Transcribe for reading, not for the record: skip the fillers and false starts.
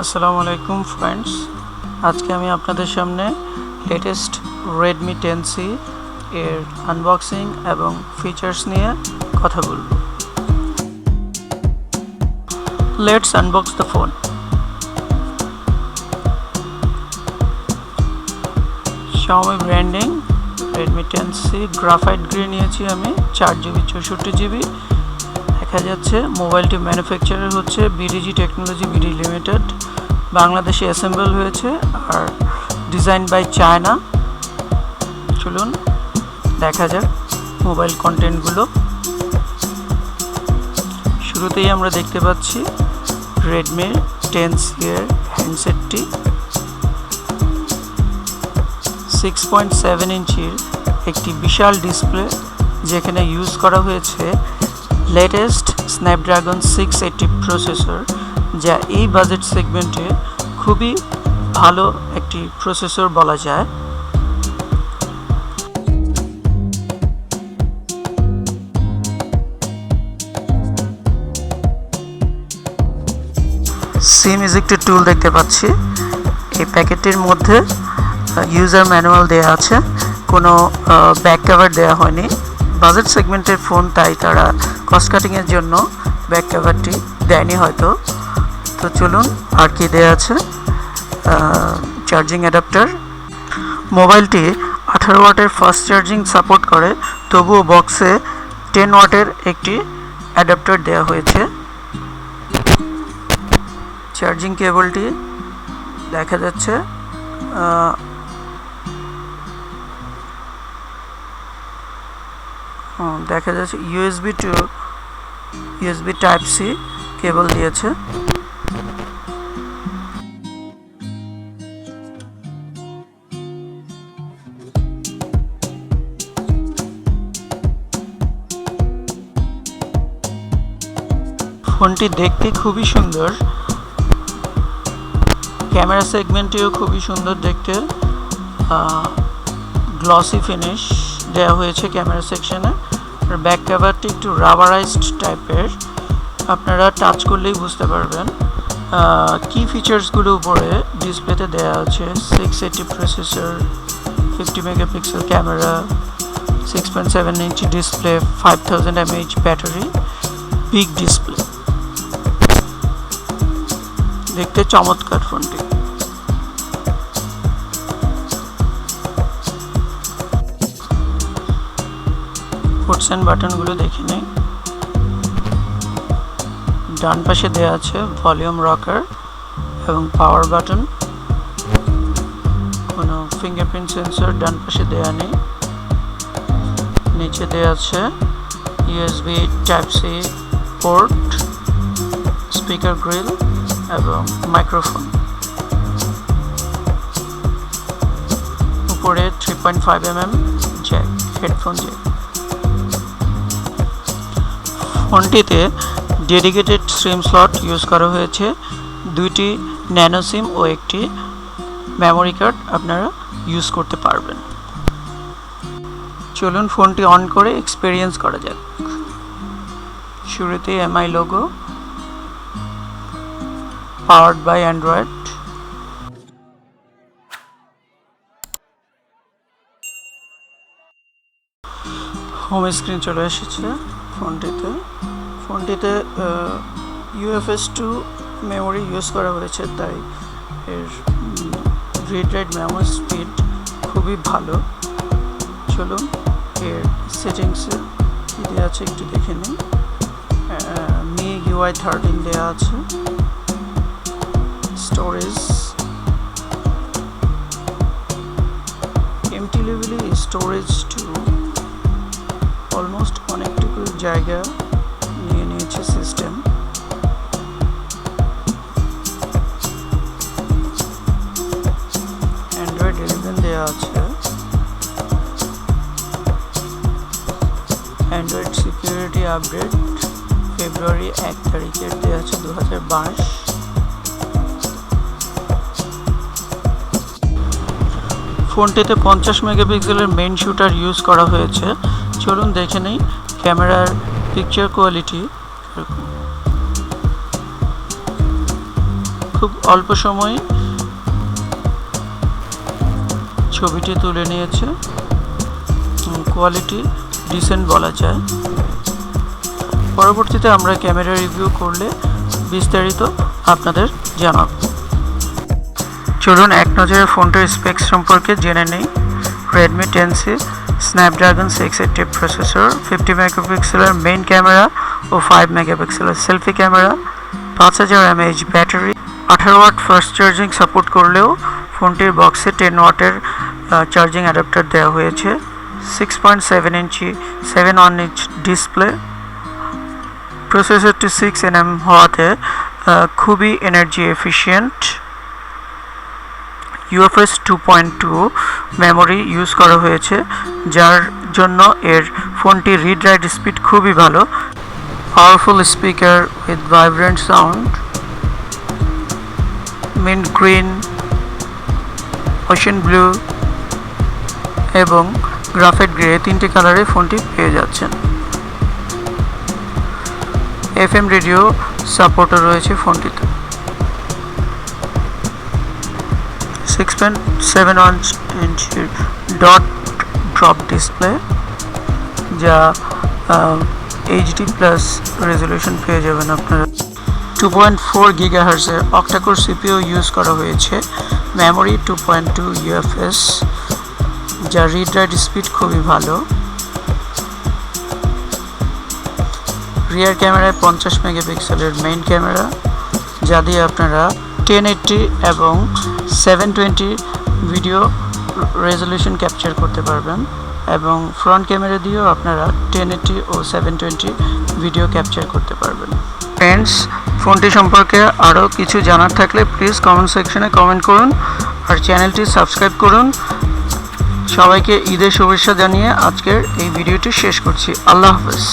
আসসালামু আলাইকুম ফ্রেন্ডস, আজকে আমি আপনাদের সামনে লেটেস্ট Redmi 10C এর আনবক্সিং এবং ফিচার্স নিয়ে কথা বলবো। Let's unbox the phone. Xiaomi branding Redmi 10C graphite grey নিয়েছি আমি 4GB 64GB। দেখা যাচ্ছে মোবাইলটি ম্যানুফ্যাকচারার হচ্ছে বিডিজি টেকনোলজি বিডি লিমিটেড, বাংলাদেশে অ্যাসেম্বল হয়েছে আর ডিজাইন বাই চায়না। চলুন দেখা যাক মোবাইল কন্টেন্টগুলো। শুরুতেই আমরা দেখতে পাচ্ছি Redmi 10C এর হ্যান্ডসেটটি 6.7 ইঞ্চির একটি বিশাল ডিসপ্লে, যেখানে ইউজ করা হয়েছে লেটেস্ট Snapdragon 680 প্রসেসর, যা এই বাজেট সেগমেন্টে খুবই ভালো একটি প্রসেসর বলা যায়। সিম ইজেক্টেড টুল দেখতে পাচ্ছি। এই প্যাকেটটির মধ্যে ইউজার ম্যানুয়াল দেওয়া আছে, কোনো ব্যাক কভার দেওয়া হয়নি। বাজেট সেগমেন্টের ফোন, তাই তারা কস্ট কাটিংয়ের জন্য ব্যাক কভারটি দেয়নি হয়তো। তো চলুন আর কি দেওয়া আছে। Charging adapter. মোবাইলটি 18 ওয়াটের ফাস্ট চার্জিং সাপোর্ট করে, তবুও বক্সে 10 ওয়াটের একটি অ্যাডাপ্টার দেওয়া হয়েছে। চার্জিং কেবলটি দেখা যাচ্ছে USB to USB Type-C কেবল দিয়েছে। ফোনটি দেখতে খুবই সুন্দর, ক্যামেরা সেগমেন্টেও খুবই সুন্দর দেখতে। গ্লসি ফিনিশ দেওয়া হয়েছে ক্যামেরা সেকশনে। ব্যাক কভারটি একটু রাবারাইজড টাইপের, আপনারা টাচ করলেই বুঝতে পারবেন। কি ফিচার্সগুলো উপরে ডিসপ্লেতে দেওয়া আছে: 680 processor, 50 megapixel camera, 6.7 inch display, 5000 mAh battery, big display. দেখতে চমৎকার ফোনটি। পোর্টস এন্ড বাটনগুলো দেখে নিই। ডান পাশে দেওয়া আছে ভলিউম রকার এবং পাওয়ার বাটন। কোনো ফিঙ্গারপ্রিন্ট সেন্সর ডান পাশে দেওয়া নেই। নিচে দেওয়া আছে USB Type-C পোর্ট, স্পিকার গ্রিল এবং মাইক্রোফোন। উপরে 3.5mm জ্যাক, হেডফোন জ্যাক। ফোনটিতে ডেডিকেটেড সিম স্লট ইউজ করা হয়েছে, 2টি ন্যানো-সিম ও একটি মেমোরি কার্ড আপনারা ইউজ করতে পারবেন। চলুন ফোনটি অন করে এক্সপেরিয়েন্স করা যাক। শুরুতেই MI logo, powered by android. Home screen চলে এসেছে ফোনটিতে UFS 2 মেমোরি ইউজ করা হয়েছে, তাই এর রিড রাইট মেমোরি স্পিড খুবই ভালো। চলুন এর সেটিংসে কী দেওয়া আছে একটু দেখে নিন। MIUI 13 দেওয়া আছে। স্টোরেজ এমটি লেভেলে, স্টোরেজ টু অলমোস্ট অনেকটুকু জায়গা নিয়ে নিয়েছে সিস্টেম। অ্যান্ড্রয়েড 11 দেওয়া আছে। অ্যান্ড্রয়েড সিকিউরিটি আপডেট ফেব্রুয়ারি 1 তারিখের দেওয়া আছে, 2022। ফোনটিতে 50 মেগাপিক্সেলের মেইন শুটার ইউজ করা হয়েছে। চলুন দেখে নেই ক্যামেরার পিকচার কোয়ালিটি খুব অল্প সময়ে ছবিটি তুলে নিয়েছে, কোয়ালিটি ডিসেন্ট বলা যায়। পরবর্তীতে আমরা ক্যামেরা রিভিউ করলে বিস্তারিত আপনাদের জানাব। চলুন এক নজরে ফোনটির স্পেক্স সম্পর্কে জেনে নেই। Redmi 10C Snapdragon 680 প্রসেসর, 50 মেগাপিক্সেলের মেইন ক্যামেরা ও 5 মেগাপিক্সেলের selfie camera, 5000 mAh battery, 18 watt fast charging support করলেও ফোনটির বক্সে 10 ওয়াটের চার্জিং অ্যাডাপ্টার দেওয়া হয়েছে, 6.7 ইঞ্চি 7.1 ইঞ্চ ডিসপ্লে। প্রসেসরটি 6nm হওয়াতে খুবই energy efficient. UFS 2.2 memory use করা হয়েছে, যার জন্য এর ফোনটি রিড রাইট স্পিড খুবই ভালো। Powerful speaker with vibrant sound, mint green, ocean blue এবং গ্রাফাইট গ্রে তিনটি কালারে ফোনটি পেয়ে যাচ্ছেন। FM রেডিও সাপোর্টও রয়েছে ফোনটিতে। 6.71 ইঞ্চির ডট ড্রপ ডিসপ্লে, যা HD+ রেজলিউশন পেয়ে যাবেন আপনারা। 2.4 GHz-এর অক্টাকোর CPU ইউজ করা হয়েছে। মেমোরি 2.2 UFS, যা রিড রাইট স্পিড খুবই ভালো। রিয়ার ক্যামেরায় 50 মেগাপিক্সেলের মেইন ক্যামেরা, যা দিয়ে আপনারা 1080 এবং 720 ভিডিও রেজলিউশন ক্যাপচার করতে পারবেন, এবং ফ্রন্ট ক্যামেরা দিয়েও আপনারা 1080 ও 720 ভিডিও ক্যাপচার করতে পারবেন। ফ্রেন্ডস, ফোনটি সম্পর্কে আরও কিছু জানার থাকলে প্লিজ কমেন্ট সেকশনে কমেন্ট করুন আর চ্যানেলটি সাবস্ক্রাইব করুন। সবাইকে ঈদের শুভেচ্ছা জানিয়ে আজকের এই ভিডিওটি শেষ করছি। আল্লাহ হাফেজ।